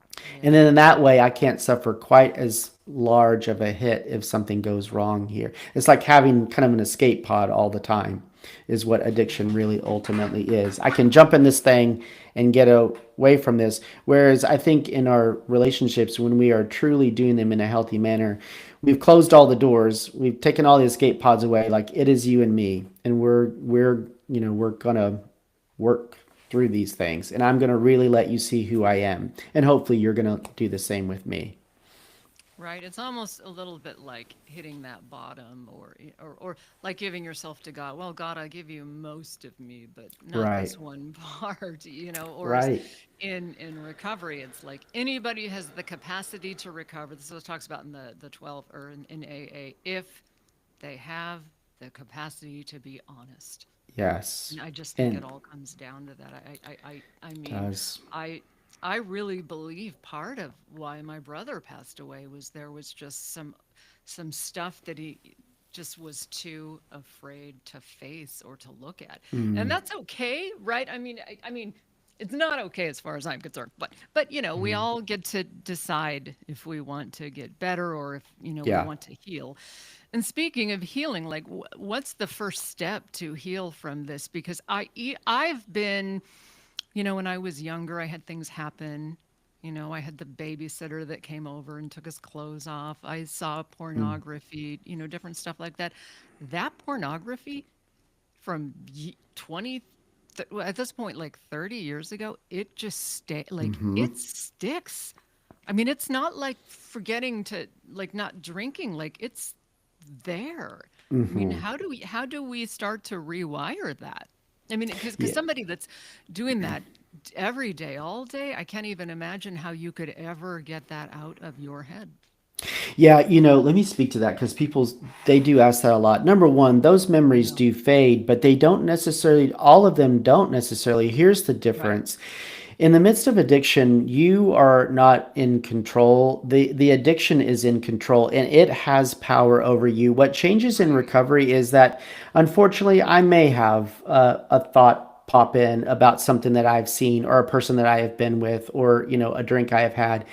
And yeah, then in that way, I can't suffer quite as large of a hit if something goes wrong here. It's like having kind of an escape pod all the time, is what addiction really ultimately is. I can jump in this thing and get away from this. Whereas I think in our relationships, when we are truly doing them in a healthy manner, we've closed all the doors, we've taken all the escape pods away. Like it is you and me, and we're gonna work through these things, and I'm going to really let you see who I am, and hopefully you're going to do the same with me. right. It's almost a little bit like hitting that bottom, or like giving yourself to God. Well, God, I give you most of me, but not Right. this one part, you know. Or as Right. in recovery, it's like anybody has the capacity to recover. This is what it talks about in the 12 or in AA, if they have the capacity to be honest. Yes. And I just think it And all comes down to that. I mean, does. I I really believe part of why my brother passed away was there was just some stuff that he just was too afraid to face or to look at. And that's okay, right? I mean, it's not okay as far as I'm concerned. But we all get to decide if we want to get better or if, we Yeah. want to heal. And speaking of healing, like what's the first step to heal from this? Because I've been, when I was younger, I had things happen. I had the babysitter that came over and took his clothes off. I saw pornography, different stuff like that. That pornography from 20 at this point like 30 years ago, it just like it sticks. I mean, it's not like forgetting to like not drinking, like it's there. I mean, how do we start to rewire that? I mean, because Yeah. somebody that's doing that every day, all day, I can't even imagine how you could ever get that out of your head. Yeah, let me speak to that because people they do ask that a lot. Number one, those memories Yeah. do fade, but they don't necessarily, all of them don't necessarily. Here's the Right. difference. In the midst of addiction, you are not in control. The addiction is in control and it has power over you. What changes in Right. recovery is that unfortunately I may have a thought pop in about something that I've seen or a person that I have been with or a drink I have had.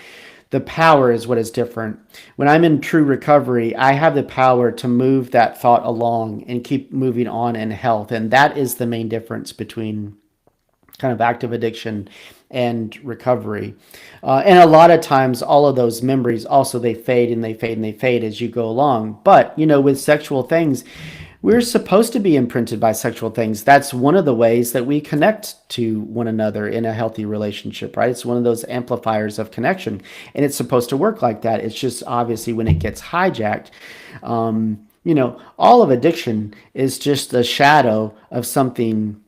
The power is what is different. When I'm in true recovery, I have the power to move that thought along and keep moving on in health. And that is the main difference between kind of active addiction and recovery. And a lot of times, all of those memories also they fade and they fade and they fade as you go along. But with sexual things, we're supposed to be imprinted by sexual things. That's one of the ways that we connect to one another in a healthy relationship, right? It's one of those amplifiers of connection, and it's supposed to work like that. It's just obviously when it gets hijacked, all of addiction is just a shadow of something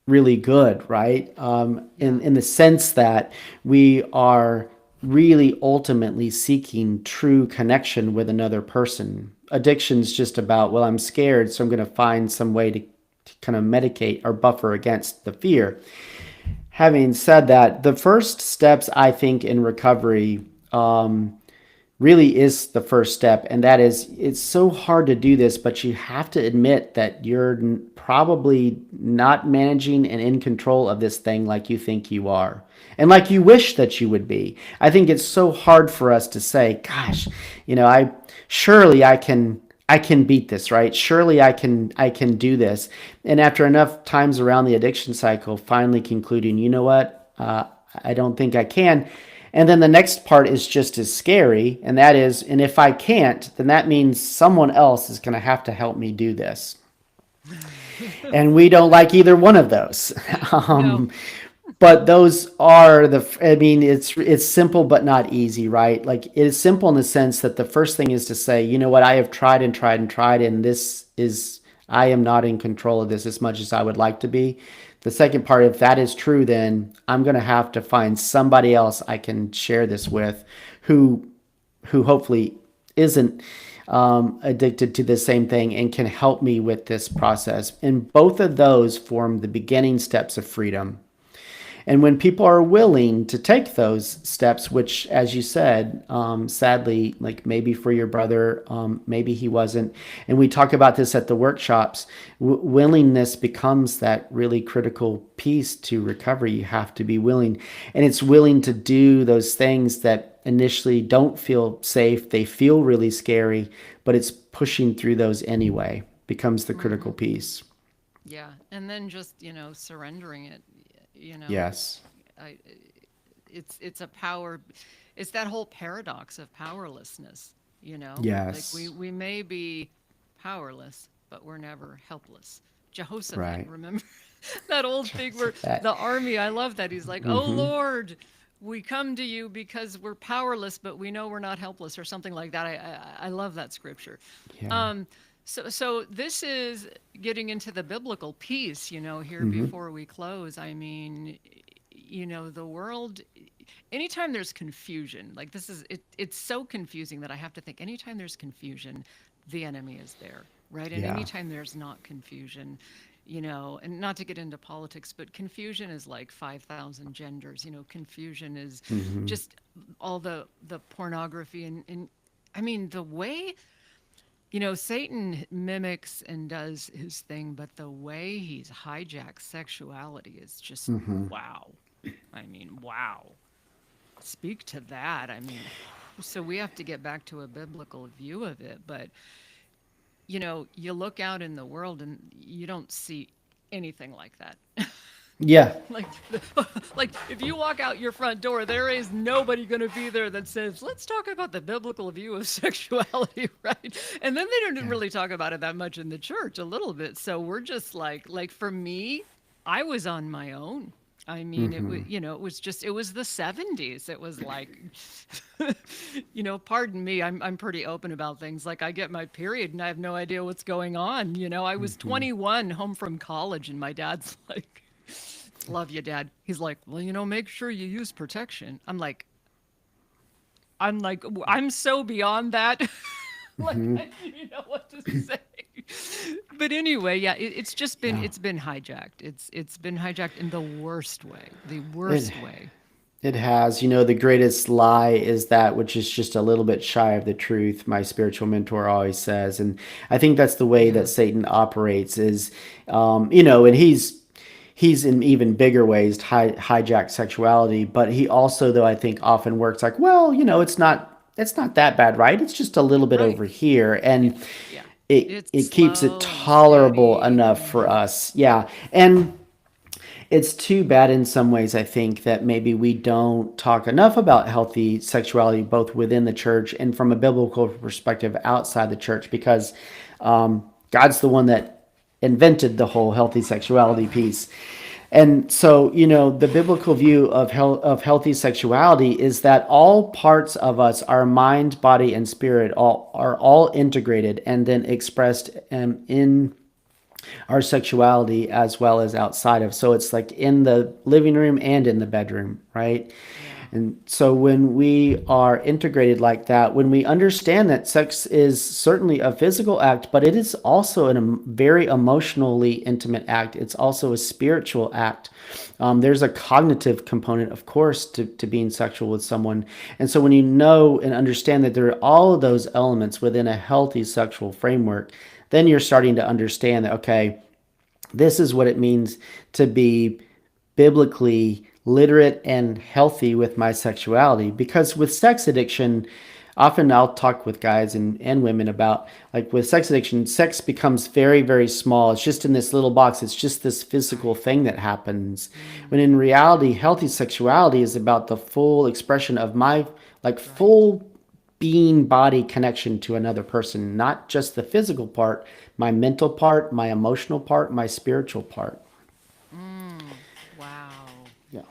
really good, right? In Yeah. the sense that we are really ultimately seeking true connection with another person. Addiction's just about, well, I'm scared, so I'm going to find some way to kind of medicate or buffer against the fear. Having said that, the first steps I think in recovery really is the first step. And that is, it's so hard to do this, but you have to admit that you're probably not managing and in control of this thing like you think you are. And like you wish that you would be. I think it's so hard for us to say, gosh, I surely I can beat this, right? Surely I can do this. And after enough times around the addiction cycle, finally concluding, you know what? I don't think I can. And then the next part is just as scary, and that is, and if I can't, then that means someone else is going to have to help me do this. And we don't like either one of those. No. um, but those are I mean, it's simple but not easy, right? Like, it's simple in the sense that the first thing is to say, you know what, I have tried and tried and tried, and I am not in control of this as much as I would like to be. The second part, if that is true, then I'm going to have to find somebody else I can share this with, who hopefully isn't addicted to the same thing and can help me with this process. And both of those form the beginning steps of freedom. And when people are willing to take those steps, which, as you said, sadly, like maybe for your brother, maybe he wasn't. And we talk about this at the workshops. Willingness becomes that really critical piece to recovery. You have to be willing. And it's willing to do those things that initially don't feel safe. They feel really scary, but it's pushing through those anyway becomes the critical piece. Yeah. And then just, surrendering it, you know, Yes. I, it's a power, it's that whole paradox of powerlessness, like we, Yes. we may be powerless, but we're never helpless. Jehoshaphat, Right. remember that old thing where That. the army, I love that. He's like, oh Hmm. Lord, we come to you because we're powerless, but we know we're not helpless, or something like that. I love that scripture. Yeah. Um, so this is getting into the biblical piece, here Hmm. before we close. I mean, the world, anytime there's confusion, like this is it, it's so confusing that I have to think anytime there's confusion, the enemy is there, right? And Yeah. anytime there's not confusion, and not to get into politics, but confusion is like 5,000 genders. Confusion is Hmm. just all the pornography and I mean the way Satan mimics and does his thing, but the way he's hijacked sexuality is just Hmm. wow. I mean, wow. Speak to that. I mean, so we have to get back to a biblical view of it, but you look out in the world and you don't see anything like that. Yeah. Like, like if you walk out your front door, there is nobody going to be there that says, "Let's talk about the biblical view of sexuality," right? And then they don't Yeah. really talk about it that much in the church, a little bit. So we're just like for me, I was on my own. I mean, it was, Hmm. it was the 70s. It was like, pardon me, I'm pretty open about things. Like I get my period and I have no idea what's going on. I was Hmm. 21, home from college, and my dad's like, love you, Dad. He's like, well, make sure you use protection. I'm so beyond that. Like, Hmm. I don't even know what to say. But anyway, yeah, Yeah. it's been hijacked. It's been hijacked in the worst way, the It worst way. it has. The greatest lie is that which is just a little bit shy of the truth, my spiritual mentor always says. And I think that's the way Yeah. that Satan operates is, and he's in even bigger ways hijacked sexuality, but he also, though, I think often works like, well, it's not that bad, right? It's just a little bit Right. over here. Yeah. And Yeah. it It's it keeps it slow and tolerable steady. enough for us. Yeah. And it's too bad in some ways, I think, that maybe we don't talk enough about healthy sexuality, both within the church and from a biblical perspective outside the church, because God's the one that invented the whole healthy sexuality piece. And so, the biblical view of healthy sexuality is that all parts of us, our mind, body, and spirit, are all integrated and then expressed in our sexuality as well as outside of. So it's like in the living room and in the bedroom, right? Yeah. And so when we are integrated like that, when we understand that sex is certainly a physical act, but it is also a very emotionally intimate act. It's also a spiritual act. There's a cognitive component, of course, to being sexual with someone. And so when you know and understand that there are all of those elements within a healthy sexual framework, then you're starting to understand that, okay, this is what it means to be biblically literate and healthy with my sexuality. Because with sex addiction, often I'll talk with guys and women about, like, with sex addiction, sex becomes very, very small. It's just in this little box. It's just this physical Right. thing that happens. When Mm, in reality, healthy sexuality is about the full expression of my, like, right. full being body connection to another person, not just the physical part, my mental part, my emotional part, my spiritual part. Wow. Yeah.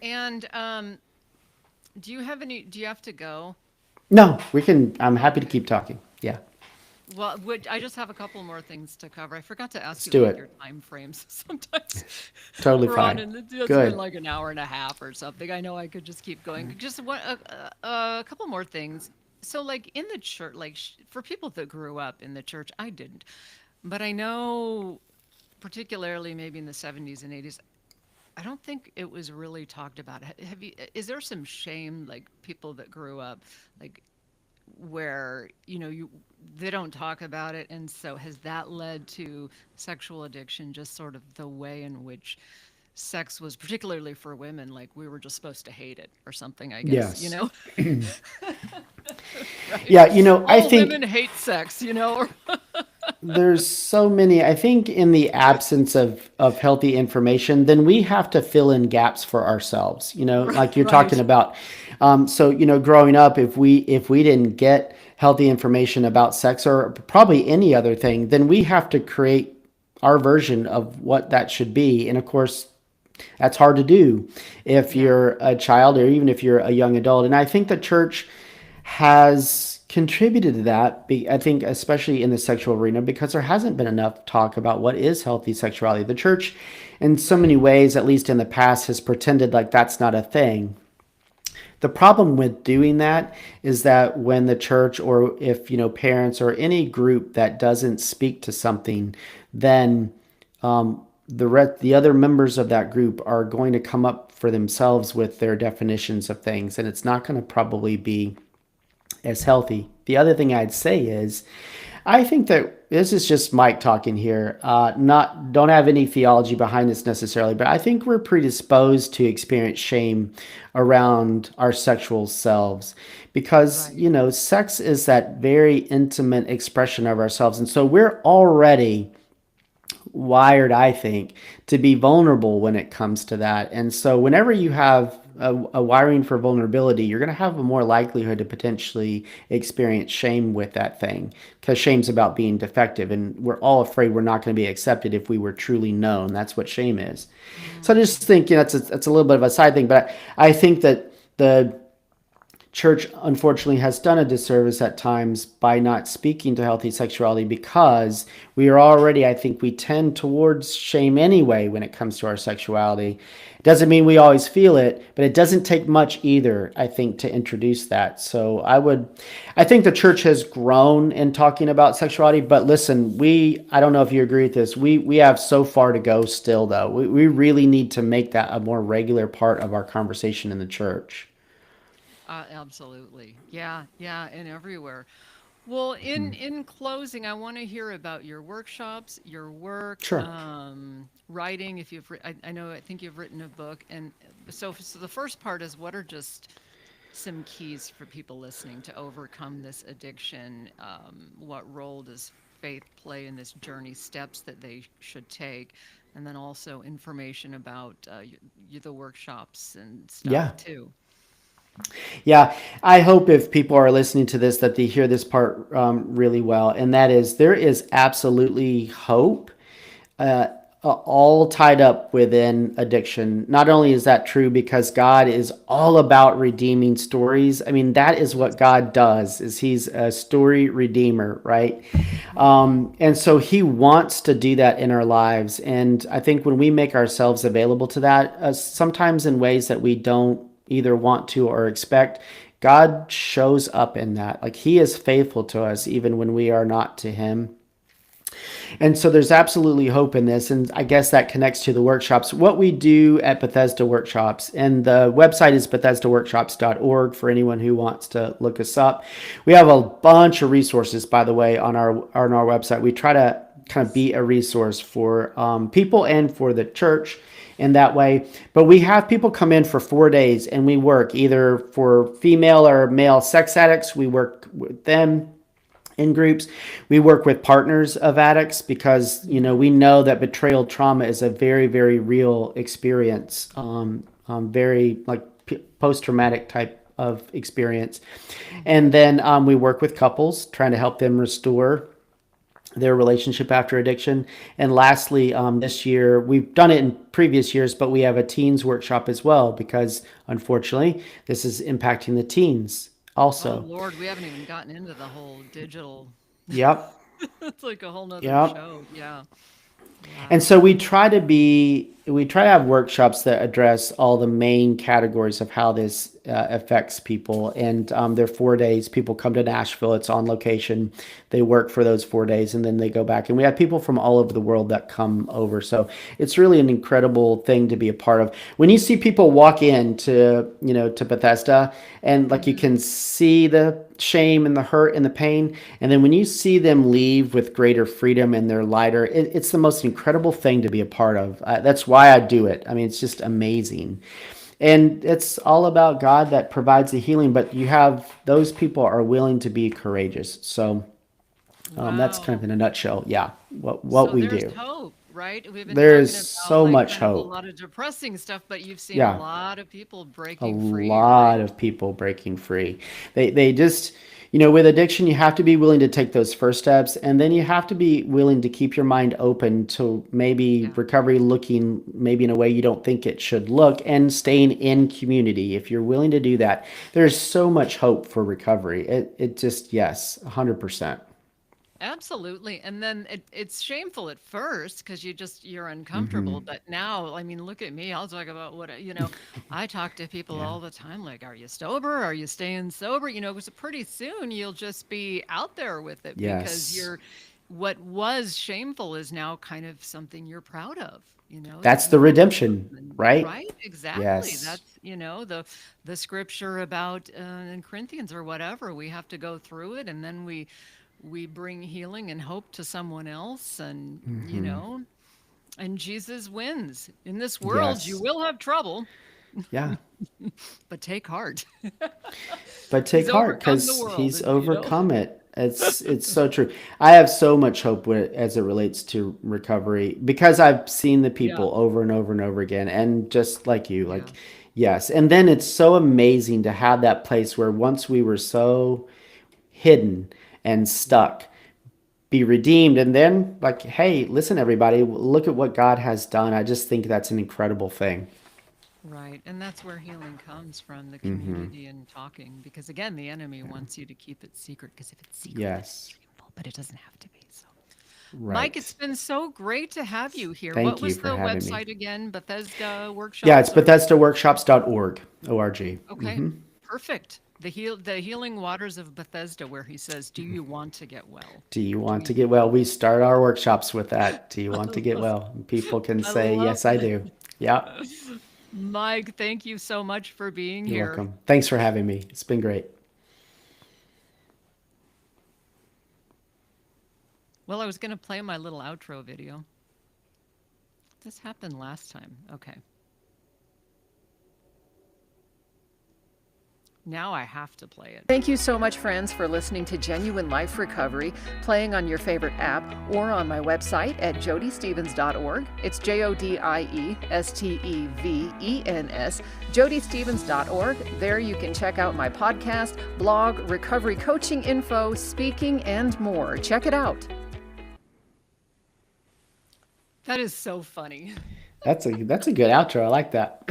And do you have to go? No, we can. I'm happy to Okay. keep talking. Yeah, Well, I just have a couple more things to cover. I forgot to ask let's you do like your it. time frames. Sometimes Totally we're on fine. and it's been Good. like an hour and a half or something. I know I could just keep going. Just a couple more things. So like in the church, like for people that grew up in the church, I didn't, but I know particularly maybe in the 70s and 80s, I don't think it was really talked about. Have you, is there some shame, like people that grew up, like where, they don't talk about it, and so has that led to sexual addiction, just sort of the way in which sex was, particularly for women, like we were just supposed to hate it or something, I guess, Yes. right? Yeah, I All women think hate sex, you know? there's so many. I think in the absence of healthy information, then we have to fill in gaps for ourselves. Like you're talking Right. about. So growing up, if we didn't get healthy information about sex or probably any other thing, then we have to create our version of what that should be. And of course, that's hard to do if Yeah. you're a child or even if you're a young adult. And I think the church has contributed to that. I think, especially in the sexual arena, because there hasn't been enough talk about what is healthy sexuality. The church, in so many Right. ways, at least in the past, has pretended like that's not a thing. The problem with doing that is that when the church, or if parents or any group that doesn't speak to something, then the other members of that group are going to come up for themselves with their definitions of things, and it's not going to probably be as healthy. The other thing I'd say is, I think that this is just Mike talking here. Not don't have any theology behind this necessarily, but I think we're predisposed to experience shame around our sexual selves because Right. sex is that very intimate expression of ourselves, and so we're already wired, I think, to be vulnerable when it comes to that. And so, whenever you have a wiring for vulnerability, you're going to have a more likelihood to potentially experience shame with that thing because shame's about being defective. And we're all afraid we're not going to be accepted if we were truly known. That's what shame is. So, I just Mm. think, it's a little bit of a side thing, but I think that the church unfortunately has done a disservice at times by not speaking to healthy sexuality because we are already, I think we tend towards shame anyway when it comes to our sexuality. It doesn't mean we always feel it, but it doesn't take much either, I think, to introduce that. So I think the church has grown in talking about sexuality, but listen, I don't know if you agree with this, we have so far to go still, though. We really need to make that a more regular part of our conversation in the church. Absolutely. Yeah, yeah, and everywhere. Well, in closing, I want to hear about your workshops, your work, Sure. writing. If I know, I think you've written a book, and so the first part is, what are just some keys for people listening to overcome this addiction? What role does faith play in this journey? Steps that they should take, and then also information about the workshops and stuff Yeah. too. Yeah, I hope if people are listening to this that they hear this part really well, and that is there is absolutely hope, all tied up within addiction. Not only is that true because God is all about redeeming stories. I mean, that is Yes. what God does. Is He's a story redeemer, right? Hmm. And so He wants to do that in our lives. And I think when we make ourselves available to that, sometimes in ways that we don't either want to or expect, God shows up in that. Like he is faithful to us even when we are not to him. And so there's absolutely hope in this. And I guess that connects to the workshops. What we do at Bethesda Workshops, and the website is BethesdaWorkshops.org for anyone who wants to look us up. We have a bunch of resources, by the way, on our website. We try to kind of be a resource for people and for the church in that way. But we have people come in for 4 days and we work either for female or male sex addicts. We work with them in groups. We work with partners of addicts because, we know that betrayal trauma is a very, very real experience, very like post-traumatic type of experience. And then we work with couples trying to help them restore their relationship after addiction. And lastly, this year, we've done it in previous years, but we have a teens workshop as well, because unfortunately, this is impacting the teens Oh also. Lord, we haven't even gotten into the whole digital. Yep. It's like a whole nother Yep. show. Yeah. And Wow. so we try to have workshops that address all the main categories of how this affects people. And they're 4 days. People come to Nashville. It's on location. They work for those 4 days, and then they go back. And we have people from all over the world that come over. So it's really an incredible thing to be a part of. When you see people walk into, to Bethesda, and like you can see the shame and the hurt and the pain, and then when you see them leave with greater freedom and they're lighter, it's the most incredible thing to be a part of. That's why I do it. I mean, it's just amazing. And it's all about God that provides the healing, but you have those people are willing to be courageous. So that's kind of Wow. in a nutshell, yeah, what So we there's do. hope, right? We've been There talking is about so like much kind of a hope. lot of depressing stuff, but you've seen a Yeah, lot of people a breaking free, lot right? of people breaking free. They just, with addiction, you have to be willing to take those first steps, and then you have to be willing to keep your mind open to maybe Yeah. recovery looking maybe in a way you don't think it should look, and staying in community. If you're willing to do that, there's so much hope for recovery. It just, yes, 100%. Absolutely. And then it's shameful at first because you're uncomfortable. Hmm. But now, I mean, look at me. I'll talk about I talk to people Yeah. all the time like, are you sober? Are you staying sober? Because pretty soon you'll just be out there with it because Yes. what was shameful is now kind of something you're proud of, that That's the you redemption, overcome. right? Right? Exactly. Yes. That's, the scripture about in Corinthians or whatever. We have to go through it and then we bring healing and hope to someone else and Jesus wins. In this world you Yes. will have trouble, Yeah. but take heart. But He's take heart overcome the because world, he's and overcome it. It's so true. I have so much hope as it relates to recovery because I've seen the Yeah, people over and over and over again, and just like you, like, yeah. yes. And then it's so amazing to have that place where once we were so hidden and stuck, be redeemed, and then like, hey, listen, everybody, look at what God has done. I just think that's an incredible thing. Right. And that's where healing comes from, the community and talking. Because again, the enemy wants you to keep it secret. Because if it's secret, then it's Yes. shameful, but it doesn't have to be. So, Mike, it's Right. been so great to have you here. What Thank you was for the having me. website again? Bethesda Yeah, it's Workshops or? BethesdaWorkshops.org. O-R-G. Okay, perfect. The healing waters of Bethesda, where he says, "Do you want to get well? Do you Do want to you get want?" well? We start our workshops with that. Do you want to get well? And people can I say, love yes, I it. do. Yeah, Mike, thank you so much for being you're here. welcome. Thanks for having me. It's been great. Well, I was going to play my little outro video. This happened last time. Okay. Now I have to play it. Thank you so much, friends, for listening to Genuine Life Recovery, playing on your favorite app or on my website at jodiestevens.org. It's JODIESTEVENS, jodiestevens.org. There you can check out my podcast, blog, recovery coaching info, speaking, and more. Check it out. That is so funny. That's a good outro. I like that.